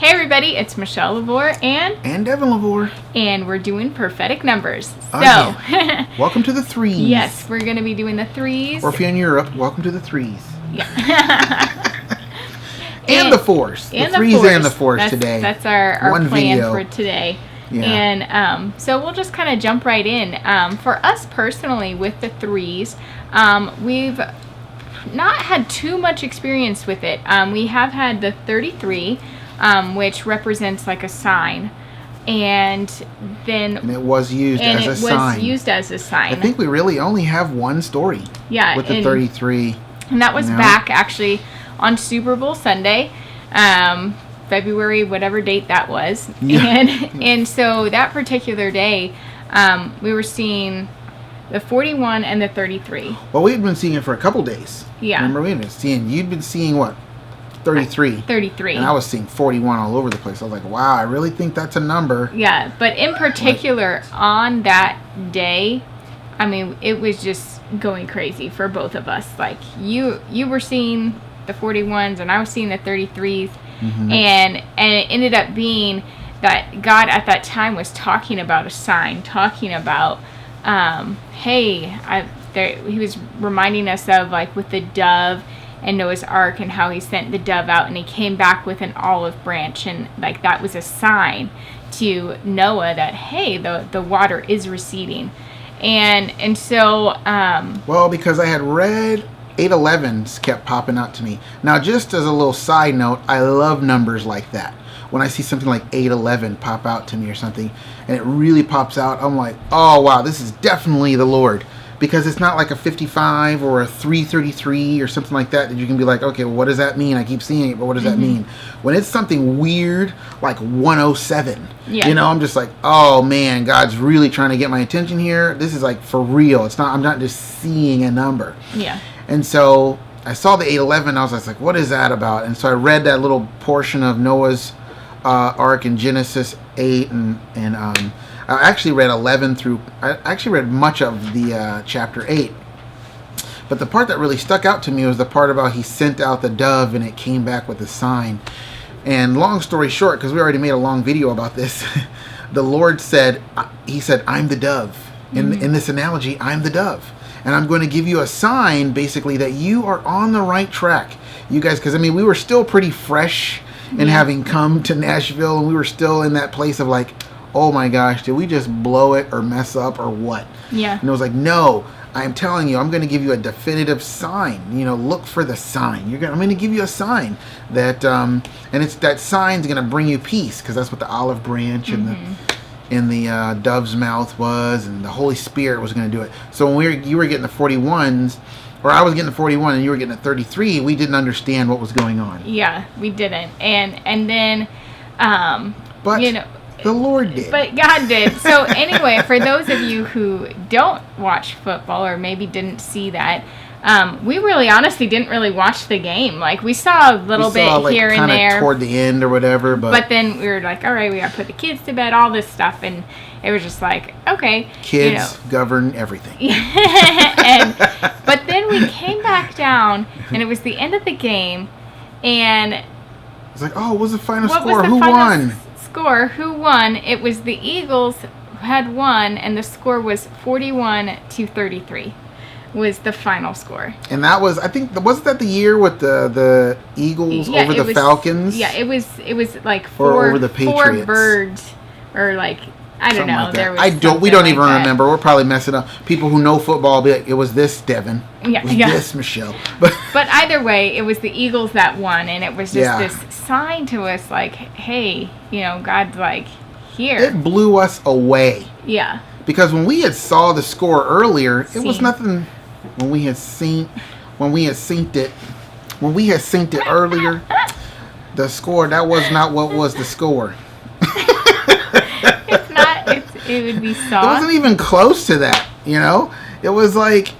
Hey everybody, it's Michelle LaVore and Devin LaVore, and we're doing prophetic numbers. So, welcome to the 3's. Yes, we're going to be doing the 3's. Or if you're in Europe, welcome to the 3's. Yeah. and the 4's. And the 3's and the 4's today. That's our One plan video for today. Yeah. And so we'll just kind of jump right in. For us personally with the 3's, we've not had too much experience with it. We have had the 33, which represents like a sign, and it was used as a sign. I think we really only have one story. Yeah, with the 33, and that was back actually on Super Bowl Sunday, February whatever date that was. Yeah. And so that particular day, we were seeing the 41 and the 33. Well, we had been seeing it for a couple days. Yeah. Remember, you'd been seeing what? 33. 33. And I was seeing 41 all over the place. I was like, wow, I really think that's a number. Yeah, but in particular, on that day, I mean, it was just going crazy for both of us. Like, you were seeing the 41s, and I was seeing the 33s. Mm-hmm. And it ended up being that God at that time was talking about a sign, talking about, he was reminding us of, like, with the dove and Noah's Ark and how he sent the dove out and he came back with an olive branch, and like that was a sign to Noah that, hey, the water is receding. And so well, because I had read 811s kept popping out to me. Now, just as a little side note, I love numbers like that. When I see something like 811 pop out to me or something and it really pops out, I'm like, oh wow, this is definitely the Lord. Because it's not like a 55 or a 333 or something like that you can be like, okay, well, what does that mean? I keep seeing it, but what does that mean? When it's something weird like 107, I'm just like, oh man, God's really trying to get my attention here. This is like for real. I'm not just seeing a number. Yeah. And so I saw the 811. I was like, what is that about? And so I read that little portion of Noah's Ark in Genesis 8 and I actually read 11 through. I actually read much of the chapter 8, but the part that really stuck out to me was the part about he sent out the dove and it came back with a sign. And long story short, because we already made a long video about this, the Lord said, He said, "I'm the dove." In this analogy, I'm the dove, and I'm going to give you a sign, basically, that you are on the right track, you guys. Because we were still pretty fresh in having come to Nashville, and we were still in that place of like, oh my gosh, did we just blow it or mess up or what? Yeah. And it was like, no, I'm telling you, I'm going to give you a definitive sign. Look for the sign. I'm going to give you a sign that, and it's that sign's going to bring you peace, because that's what the olive branch and the dove's mouth was, and the Holy Spirit was going to do it. So when you were getting the 41s, or I was getting the 41 and you were getting the 33, we didn't understand what was going on. Yeah, we didn't. And then, but the Lord did. But God did. So anyway, for those of you who don't watch football or maybe didn't see that, we really honestly didn't really watch the game. Like, we saw a little bit here and there. Toward the end or whatever. But then we were like, all right, we got to put the kids to bed, all this stuff. And it was just like, okay. Kids govern everything. But then we came back down, and it was the end of the game. And it's like, oh, what was the final score? Who won? Who won? It was the Eagles who had won, and the score was 41-33 was the final score. And that was, I think, wasn't that the year with the Eagles over the Falcons? Yeah, it was like over the Patriots. 4 birds, or like, I don't know. Like we don't even remember. We're probably messing up. People who know football will be like, it was this, Devin. Yeah, it was this, Michelle. But either way, it was the Eagles that won, and it was just this sign to us, like, hey, God's like, here. It blew us away. Yeah. Because when we had saw the score earlier, it was nothing. When we had synced it earlier, the score, that was not what was the score. It would be soft. It wasn't even close to that, It was like,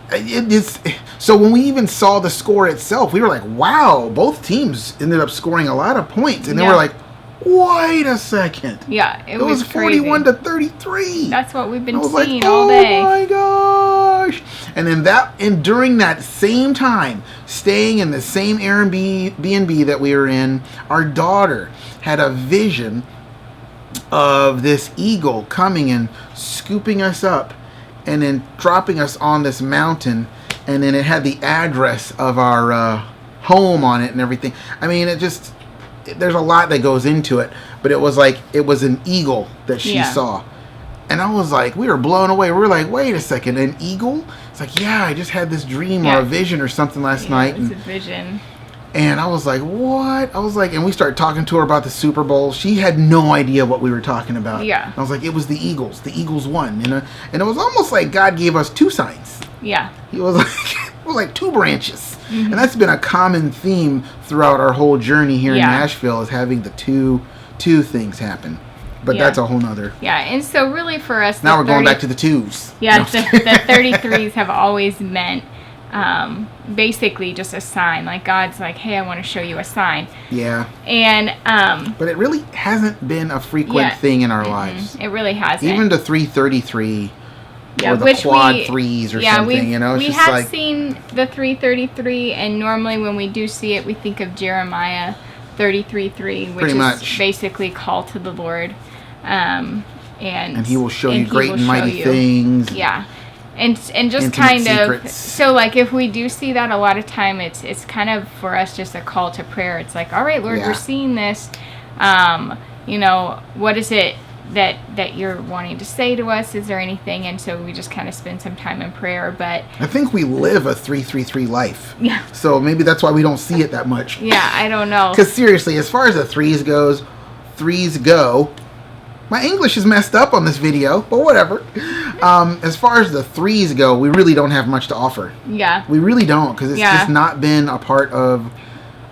so when we even saw the score itself, we were like, wow, both teams ended up scoring a lot of points. And then we're like, wait a second. Yeah, it was crazy. 41 to 33. That's what we've been seeing seeing all day. Oh my gosh. And during that same time, staying in the same Airbnb that we were in, our daughter had a vision of this eagle coming and scooping us up and then dropping us on this mountain, and then it had the address of our home on it and everything. I mean, there's a lot that goes into it, but it was an eagle that she saw. And I was like, we were blown away. We were like, wait a second, an eagle? It's like, yeah, I just had this dream or a vision or something last night. It was a vision. And I was like, what? I was like, and we started talking to her about the Super Bowl. She had no idea what we were talking about. Yeah. I was like, it was the Eagles. The Eagles won, you know? And it was almost like God gave us two signs. Yeah. It was like two branches. Mm-hmm. And that's been a common theme throughout our whole journey here in Nashville, is having the two things happen. But that's a whole nother. Yeah, and so really for us, now we're going back to the 2's. Yeah, the 33s have always meant basically just a sign. Like God's like, hey, I want to show you a sign. Yeah. And but it really hasn't been a frequent thing in our lives. It really hasn't. Even the 333 or the quad 3's or something, you know. It's we just have seen the 333, and normally when we do see it, we think of Jeremiah 33:3, which is basically call to the Lord. And he will show you great and mighty things. Yeah. And just kind of, so like if we do see that, a lot of time it's kind of for us just a call to prayer. It's like, all right, Lord, we're seeing this. You know, what is it that you're wanting to say to us? Is there anything? And so we just kind of spend some time in prayer. But I think we live a 333 life. Yeah. So maybe that's why we don't see it that much. Yeah, I don't know. Because seriously, as far as the 3's go. My English is messed up on this video, but whatever. As far as the 3's go, we really don't have much to offer. Yeah. We really don't, because it's just not been a part of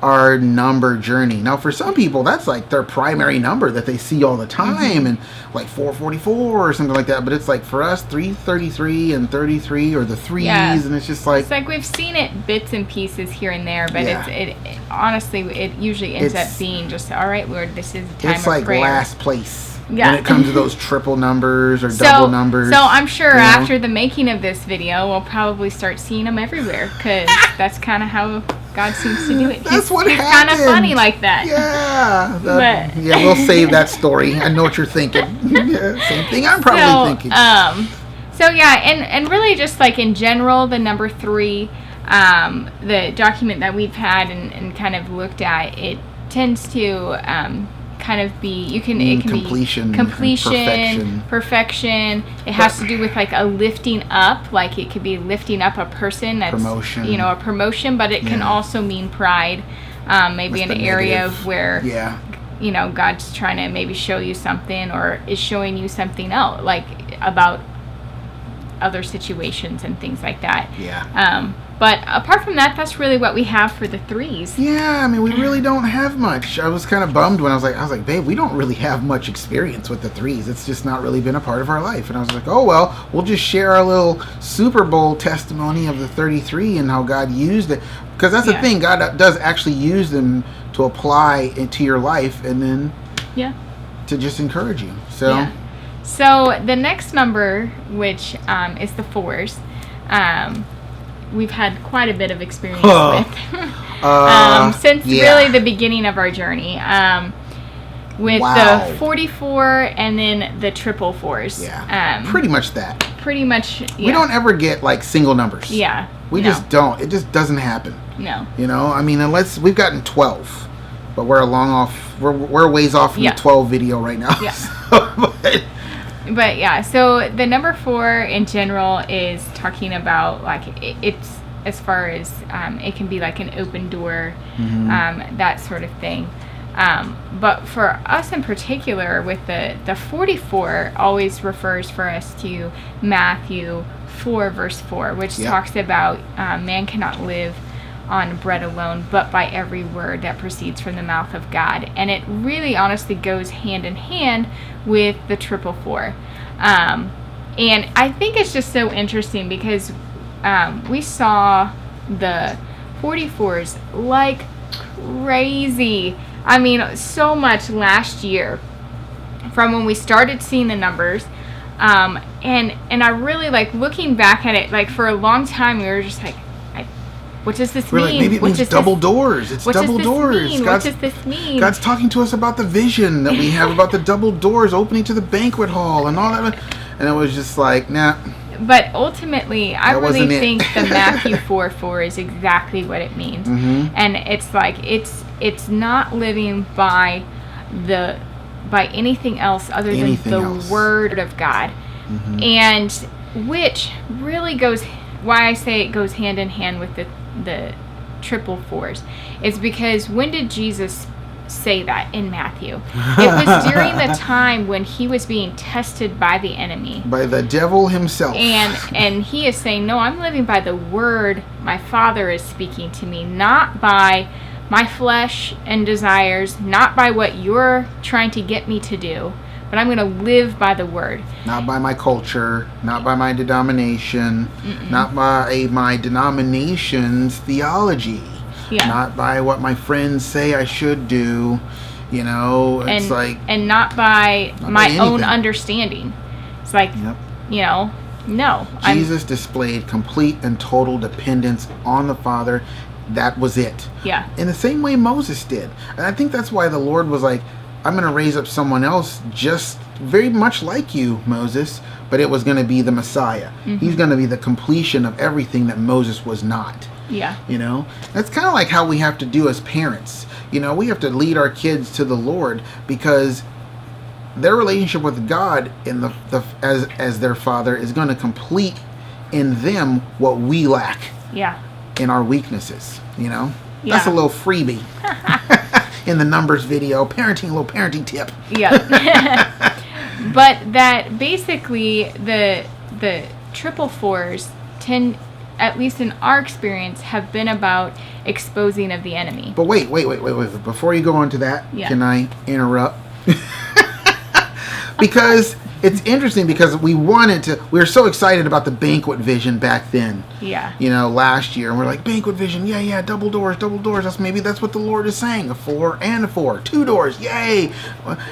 our number journey. Now, for some people, that's like their primary number that they see all the time, and like 444 or something like that. But it's like for us, 333 and 33 or the 3's, and it's just like... It's like we've seen it bits and pieces here and there, but it honestly, it usually ends up being just, all right, Lord, this is a time of prayer. It's like last place. Yeah. When it comes to those triple numbers or double numbers. So I'm sure after the making of this video, we'll probably start seeing them everywhere, because that's kind of how God seems to do it. That's what happens. He's kind of funny like that. Yeah. Yeah, we'll save that story. I know what you're thinking. Same thing I'm probably thinking. So yeah, and really just like in general, the number 3, the document that we've had and kind of looked at, it tends to kind of be, it can be completion, perfection. It has to do with like a lifting up, like it could be lifting up a person, that's promotion, you know, a promotion, but it can also mean pride, maybe in an area where you know, God's trying to maybe show you something, or is showing you something else, like about other situations and things like that. But apart from that, that's really what we have for the 3's. Yeah, I mean, we really don't have much. I was kind of bummed when I was like, babe, we don't really have much experience with the 3's. It's just not really been a part of our life. And I was like, oh, well, we'll just share our little Super Bowl testimony of the 33 and how God used it. Because that's the thing, God does actually use them to apply into your life, and then to just encourage you. So the next number, which is the 4's, we've had quite a bit of experience with since really the beginning of our journey, with the 44 and then the triple 4's. Pretty much that. Pretty much. We don't ever get like single numbers. We just don't. It just doesn't happen. No. You know, I mean, unless we've gotten 12, but we're we're ways off from the 12 video right now. But yeah, so the number 4 in general is talking about like it's as far as it can be like an open door, that sort of thing. But for us in particular, with the 44 always refers for us to Matthew 4 verse 4, which talks about man cannot live on bread alone, but by every word that proceeds from the mouth of God. And it really honestly goes hand in hand with the triple 4. And I think it's just so interesting because we saw the 44s like crazy I mean, so much last year from when we started seeing the numbers. And I really like looking back at it, like for a long time we were just like, what does this mean? Like, maybe it means double doors. It's double doors. What does this mean? God's talking to us about the vision that we have about the double doors opening to the banquet hall and all that. And it was just like, nah. But ultimately, I really think the Matthew 4:4 is exactly what it means. Mm-hmm. And it's like, it's not living by anything else other than the Word of God. Mm-hmm. And which really why I say it goes hand in hand with the triple 4's is because when did Jesus say that in Matthew? It was during the time when he was being tested by the enemy, by the devil himself, and he is saying, no, I'm living by the word my Father is speaking to me, not by my flesh and desires, not by what you're trying to get me to do, but I'm going to live by the word. Not by my culture, not by my denomination, not by my denomination's theology, not by what my friends say I should do. You know, it's and not by my own understanding. It's like, you know, no. Jesus displayed complete and total dependence on the Father. That was it. Yeah. In the same way Moses did. And I think that's why the Lord was like, I'm going to raise up someone else just very much like you, Moses, but it was going to be the Messiah. Mm-hmm. He's going to be the completion of everything that Moses was not. Yeah. You know, that's kind of like how we have to do as parents. You know, we have to lead our kids to the Lord because their relationship with God in as their Father is going to complete in them what we lack. Yeah. In our weaknesses, you know? Yeah. That's a little freebie in the numbers video. A little parenting tip. Yeah. But that basically the triple 4's tend, at least in our experience, have been about exposing of the enemy. But wait. Before you go on to that, can I interrupt? Because it's interesting because we were so excited about the banquet vision back then. Yeah. You know, last year. And we're like, banquet vision, yeah, double doors. That's what the Lord is saying. A 4 and a 4. 2 doors, yay.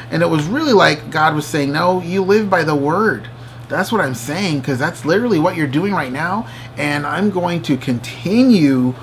And it was really like God was saying, no, you live by the word. That's what I'm saying, because that's literally what you're doing right now. And I'm going to continue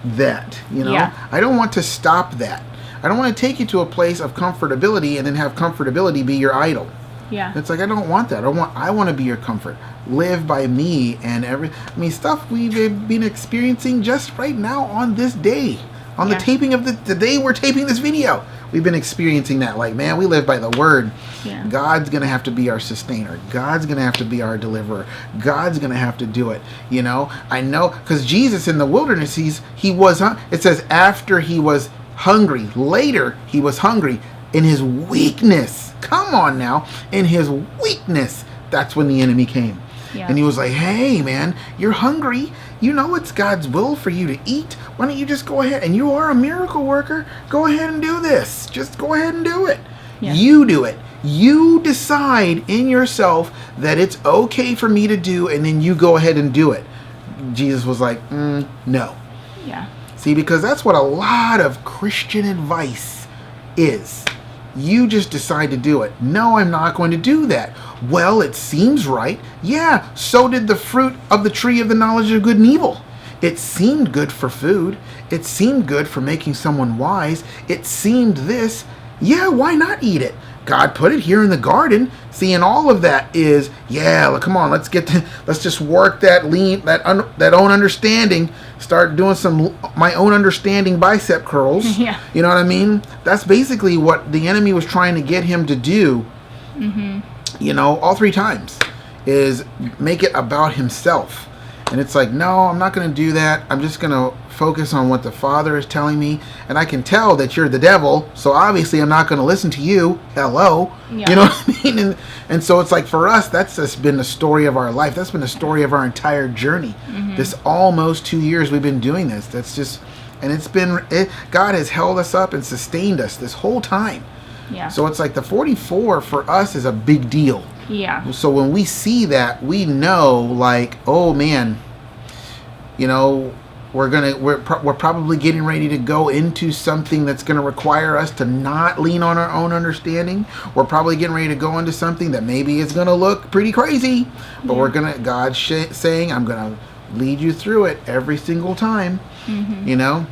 that, you know. Yeah. I don't want to stop that. I don't want to take you to a place of comfortability and then have comfortability be your idol. Yeah. It's like, I don't want that. I want to be your comfort. Live by me and stuff we've been experiencing just right now on this day. On the taping of the day we're taping this video. We've been experiencing that. Like, man, we live by the word. Yeah. God's going to have to be our sustainer. God's going to have to be our deliverer. God's going to have to do it. You know, I know, because Jesus in the wilderness, he was, it says after he was hungry, later he was hungry in his weakness. Come on now. In his weakness, that's when the enemy came. Yeah. And he was like, hey, man, you're hungry. You know it's God's will for you to eat. Why don't you just go ahead? And you are a miracle worker. Go ahead and do this. Just go ahead and do it. Yeah. You do it. You decide in yourself that it's okay for me to do, and then you go ahead and do it. Jesus was like, no. Yeah. See, because that's what a lot of Christian advice is. You just decide to do it. No, I'm not going to do that. Well, it seems right. Yeah, so did the fruit of the tree of the knowledge of good and evil. It seemed good for food. It seemed good for making someone wise. It seemed this. Yeah, why not eat it? God put it here in the garden. See, and all of that is, come on, let's just work that own understanding. Start doing some my own understanding bicep curls. Yeah. You know what I mean? That's basically what the enemy was trying to get him to do. Mm-hmm. You know, all 3 times is make it about himself. And it's like, no, I'm not going to do that. I'm just going to focus on what the Father is telling me. And I can tell that you're the devil. So obviously I'm not going to listen to you. Hello. Yeah. You know what I mean? And so it's like for us, that's just been the story of our life. That's been the story of our entire journey. Mm-hmm. This almost 2 years we've been doing this. That's just, and God has held us up and sustained us this whole time. Yeah. So it's like the 44 for us is a big deal. Yeah. So when we see that, we know, like, oh man, you know, we're probably getting ready to go into something that's going to require us to not lean on our own understanding. We're probably getting ready to go into something that maybe is going to look pretty crazy, but God's saying, I'm going to lead you through it every single time. You know.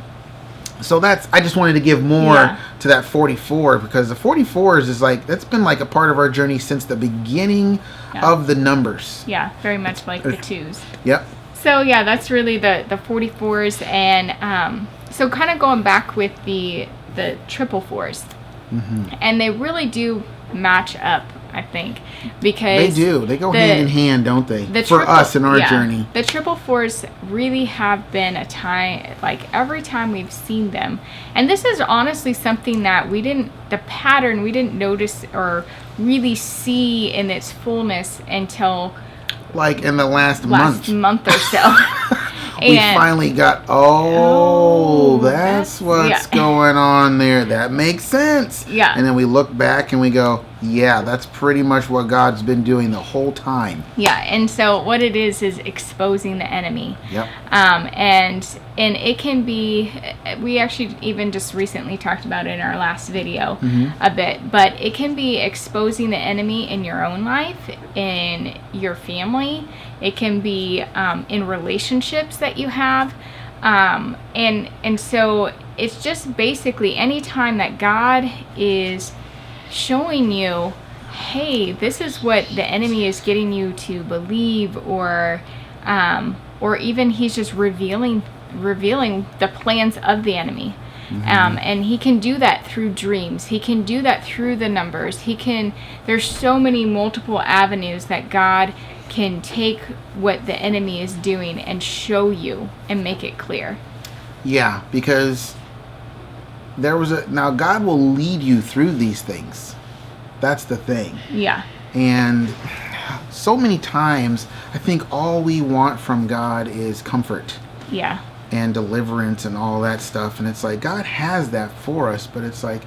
So I just wanted to give more to that 44, because the 44s is like, that's been like a part of our journey since the beginning of the numbers. Yeah, very much like the 2's. Yep. So yeah, that's really the 44s, and so kind of going back with the triple 4's, and they really do match up, I think, because they go hand in hand, don't they? For us in our journey, the triple 4's really have been a time, like every time we've seen them, and this is honestly something that we didn't notice or really see in its fullness until like in the last month or so. We finally got, that's what's going on there. That makes sense. Yeah. And then we look back and we go, yeah, that's pretty much what God's been doing the whole time. Yeah, and so what it is exposing the enemy. Yep. And it can be, we actually even just recently talked about it in our last video a bit, but it can be exposing the enemy in your own life, in your family. It can be in relationships that you have. And so it's just basically any time that God is showing you, hey, this is what the enemy is getting you to believe, or even he's just revealing the plans of the enemy. And he can do that through dreams. He can do that through the numbers. There's so many multiple avenues that God can take what the enemy is doing and show you and make it clear. Yeah, because now God will lead you through these things. That's the thing. Yeah. And so many times I think all we want from God is comfort. Yeah. And deliverance and all that stuff. And it's like God has that for us, but it's like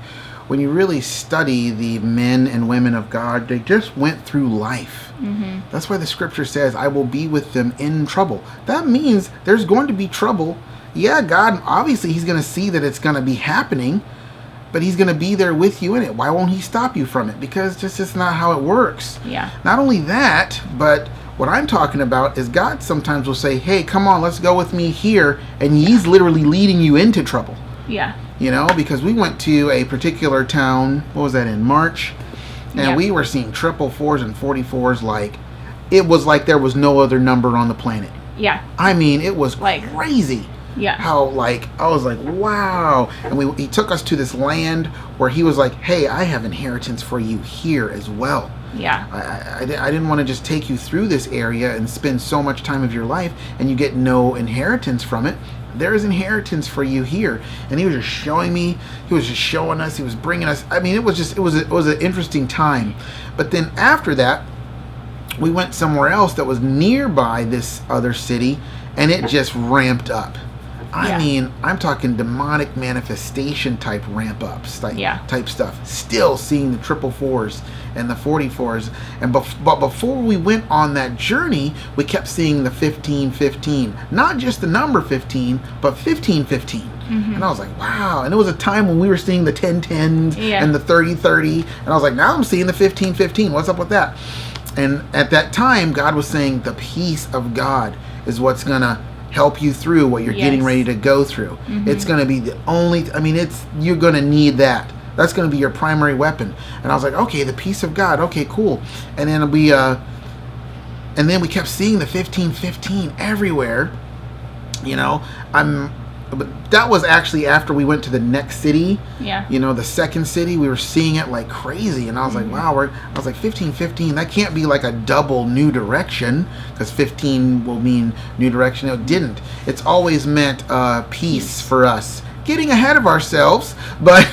when you really study the men and women of God, they just went through life. That's why the scripture says, I will be with them in trouble. That means there's going to be trouble. Yeah, God, obviously he's going to see that it's going to be happening, but he's going to be there with you in it. Why won't he stop you from it? Because just it's not how it works. Yeah. Not only that, but what I'm talking about is God sometimes will say, hey, come on, let's go with me here. And he's literally leading you into trouble. Yeah. You know, because we went to a particular town, what was that, in March? And we were seeing triple 4's and 44's like, it was like there was no other number on the planet. Yeah. I mean, it was like crazy. Yeah. How, like, I was like, wow. And he took us to this land where he was like, hey, I have inheritance for you here as well. Yeah. I didn't want to just take you through this area and spend so much time of your life and you get no inheritance from it. There is inheritance for you here. And he was just showing me, he was just showing us, he was bringing us. I mean, it was an interesting time. But then after that, we went somewhere else that was nearby this other city, and it just ramped up. I mean, I'm talking demonic manifestation type ramp ups, type stuff. Still seeing the triple 4's and the 44's, but before we went on that journey, we kept seeing the 1515, not just the number 15, but 1515. And I was like, wow. And it was a time when we were seeing the 1010s and the 3030, and I was like, now I'm seeing the 1515. What's up with that? And at that time, God was saying the peace of God is what's gonna help you through what you're getting ready to go through. It's going to be the only, you're going to need that. That's going to be your primary weapon. And I was like, okay, the peace of God. Okay, cool. And then we kept seeing the 1515 everywhere. You know, but that was actually after we went to the next city. Yeah. You know, the second city, we were seeing it like crazy. And I was like, wow, I was like, 1515, that can't be like a double new direction, because 15 will mean new direction. It didn't. It's always meant peace for us. Getting ahead of ourselves, but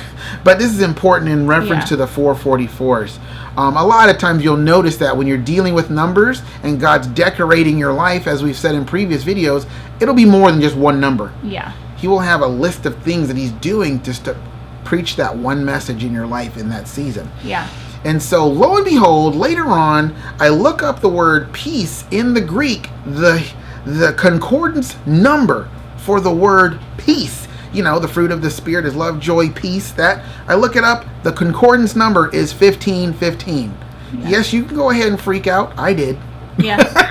this is important in reference to the 444's. A lot of times you'll notice that when you're dealing with numbers and God's decorating your life, as we've said in previous videos, it'll be more than just one number. Yeah. He will have a list of things that he's doing just to preach that one message in your life in that season. Yeah. And so, lo and behold, later on, I look up the word peace in the Greek. The concordance number for the word peace. You know, the fruit of the Spirit is love, joy, peace. That, I look it up, the concordance number is 1515. Yeah. Yes, you can go ahead and freak out. I did. Yeah.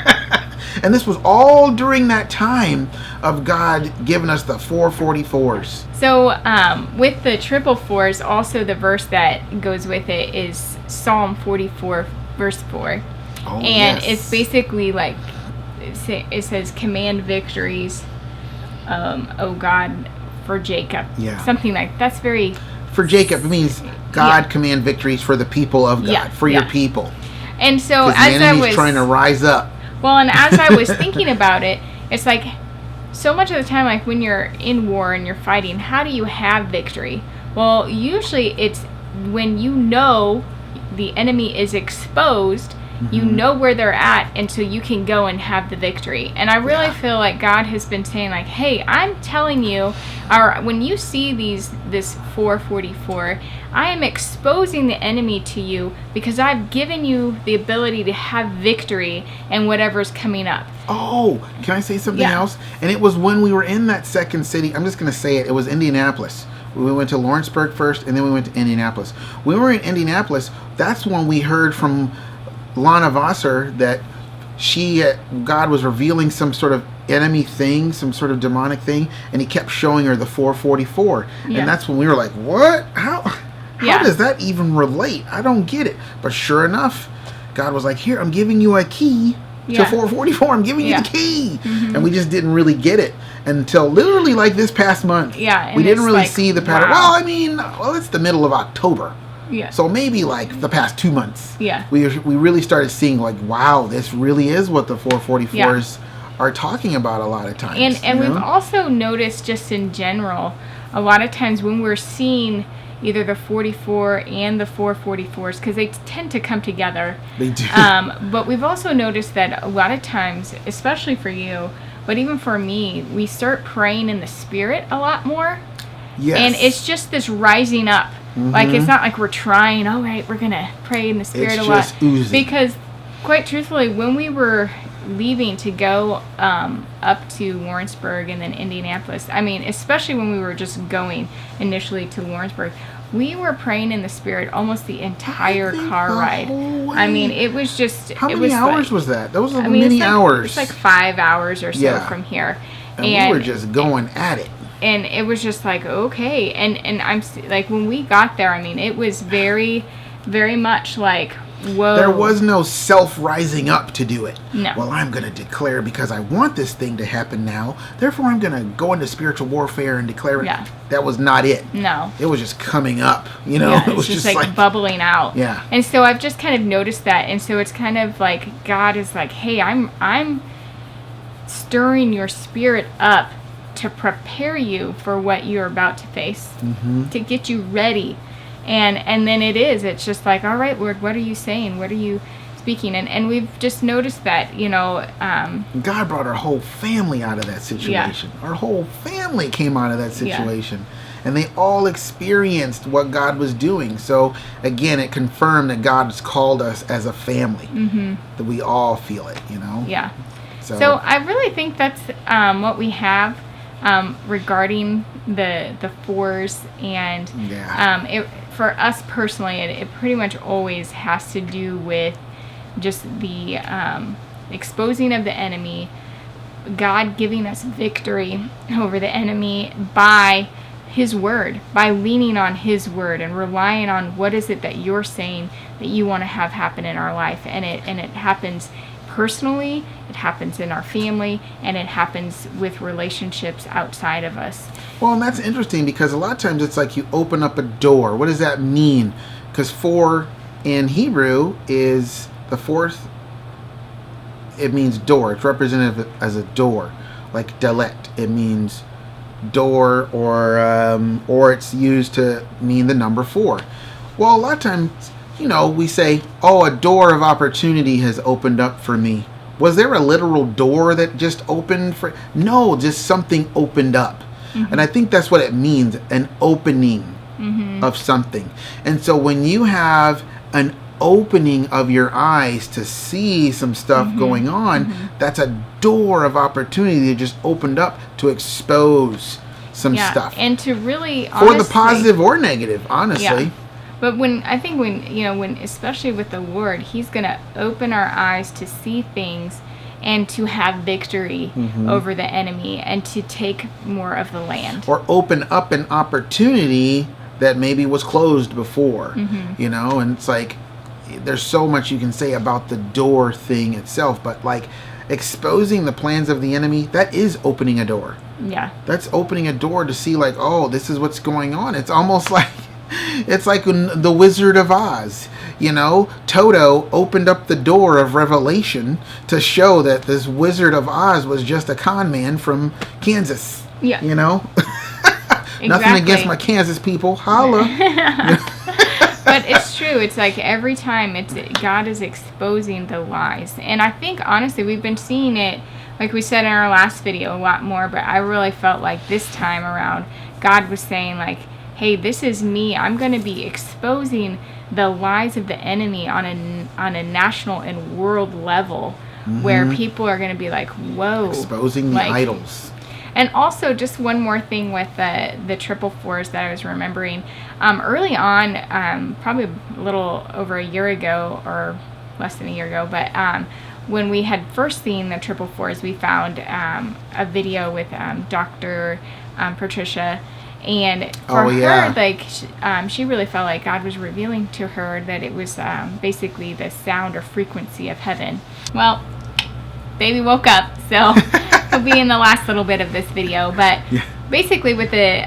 And this was all during that time of God giving us the 444s. So with the triple fours, also the verse that goes with it is Psalm 44, verse 4. Oh, and yes. it's basically like, it says, command victories, oh God, for Jacob. Yeah. Something like that's very... For Jacob, it means God command victories for the people of God, for your people. And so as the enemy's trying to rise up. Well, and as I was thinking about it, it's like so much of the time, like when you're in war and you're fighting, how do you have victory? Well, usually it's when you know the enemy is exposed, you know where they're at, and so you can go and have the victory. And I really feel like God has been saying, like, hey, I'm telling you, or when you see this 444, I am exposing the enemy to you because I've given you the ability to have victory in whatever's coming up. Oh, can I say something else? And it was when we were in that second city, I'm just going to say it, it was Indianapolis. We went to Lawrenceburg first, and then we went to Indianapolis. When we were in Indianapolis, that's when we heard from Lana Vassar that God was revealing some sort of enemy thing, some sort of demonic thing, and he kept showing her the 444. And that's when we were like, what? How does that even relate? I don't get it. But sure enough, God was like, here, I'm giving you a key to 444. I'm giving you the key. And we just didn't really get it until literally like this past month. Yeah. We didn't really see the pattern. Wow. Well, it's the middle of October. Yeah. So maybe like the past 2 months. Yeah. We really started seeing like, wow, this really is what the 444s are talking about a lot of times. And we've also noticed just in general, a lot of times when we're seeing either the 44 and the 444s, because they tend to come together. They do. But we've also noticed that a lot of times, especially for you, but even for me, we start praying in the Spirit a lot more. Yes. And it's just this rising up. Like, it's not like we're trying, all right, we're going to pray in the Spirit a lot. It's just oozing. Because, quite truthfully, when we were leaving to go up to Lawrenceburg and then Indianapolis, I mean, especially when we were just going initially to Lawrenceburg, we were praying in the Spirit almost the entire car ride. I mean, it was just... How many hours was that? Those were many hours. It's like 5 hours or so from here. And we were just going at it. And it was just like, okay. And I'm like, when we got there, I mean, it was very, very much like, whoa. There was no self-rising up to do it. No. Well, I'm going to declare because I want this thing to happen now. Therefore, I'm going to go into spiritual warfare and declare it. Yeah. That was not it. No. It was just coming up, you know? Yeah, it was just like bubbling out. Yeah. And so I've just kind of noticed that. And so it's kind of like God is like, hey, I'm stirring your spirit up to prepare you for what you're about to face, to get you ready. And then it's just like, all right, Lord, what are you saying? What are you speaking? And we've just noticed that, you know. God brought our whole family out of that situation. Yeah. Our whole family came out of that situation. Yeah. And they all experienced what God was doing. So, again, it confirmed that God has called us as a family. That we all feel it, you know? Yeah. So I really think that's what we have regarding the 4's. And for us personally, it pretty much always has to do with just the exposing of the enemy, God giving us victory over the enemy by His Word, by leaning on His Word and relying on what is it that you're saying that you want to have happen in our life. And it happens personally, it happens in our family, and it happens with relationships outside of us. Well, and that's interesting because a lot of times it's like you open up a door. What does that mean? Because 4 in Hebrew is the fourth. It means door. It's represented as a door, like delect. It means door, or it's used to mean the number 4. Well, a lot of times, you know, we say, oh, a door of opportunity has opened up for me. Was there a literal door that just opened for? No, just something opened up. And I think that's what it means, an opening of something. And so when you have opening of your eyes to see some stuff going on, that's a door of opportunity that just opened up to expose some stuff. And to really, for the positive or negative, honestly. Yeah. But when especially with the Lord, He's going to open our eyes to see things and to have victory over the enemy and to take more of the land. Or open up an opportunity that maybe was closed before, you know, and it's like, there's so much you can say about the door thing itself, but like exposing the plans of the enemy, that is opening a door. Yeah. That's opening a door to see like, oh, this is what's going on. It's almost like, it's like the Wizard of Oz, you know, Toto opened up the door of revelation to show that this Wizard of Oz was just a con man from Kansas. Yeah. You know? Exactly. Nothing against my Kansas people. Holla. But it's true. It's like every time God is exposing the lies. And I think, honestly, we've been seeing it, like we said in our last video, a lot more. But I really felt like this time around, God was saying, like, hey, this is me. I'm going to be exposing the lies of the enemy on a national and world level where people are going to be like, whoa. Exposing the idols. And also, just one more thing with the triple fours that I was remembering. Early on, probably a little over a year ago, or less than a year ago, but when we had first seen the triple fours, we found a video with Dr. Patricia. And for her, like, she really felt like God was revealing to her that it was basically the sound or frequency of heaven. Well, baby woke up, so he'll be in the last little bit of this video. But basically, with the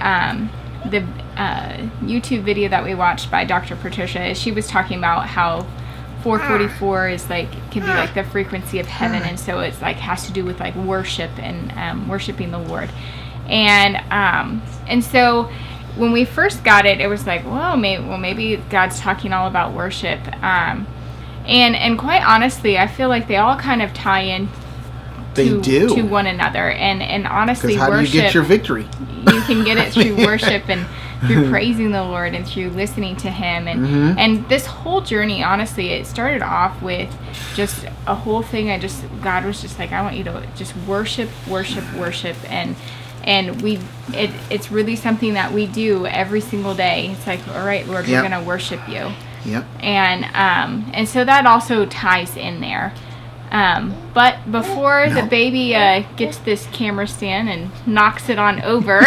YouTube video that we watched by Dr. Patricia, she was talking about how 444 is like, can be like the frequency of heaven, and so it's like has to do with like worship and worshiping the Lord. And so when we first got it, it was like, well, maybe God's talking all about worship. And quite honestly, I feel like they all kind of tie in to one another. And honestly, how worship, do you get your victory? You can get it through worship and through praising the Lord and through listening to Him. And this whole journey, honestly, it started off with just a whole thing. God was just like, I want you to just worship. And it's really something that we do every single day. It's like, all right, Lord, we're going to worship you. Yep. And so that also ties in there. But before the baby gets this camera stand and knocks it on over,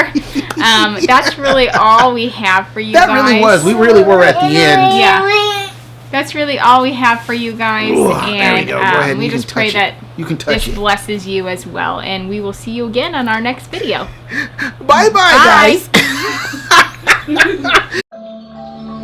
that's really all we have for you guys. That really was. We really were at the end. Yeah. That's really all we have for you guys. Ooh, there we go. Go ahead. We just pray that this blesses you as well. And we will see you again on our next video. Bye-bye, guys.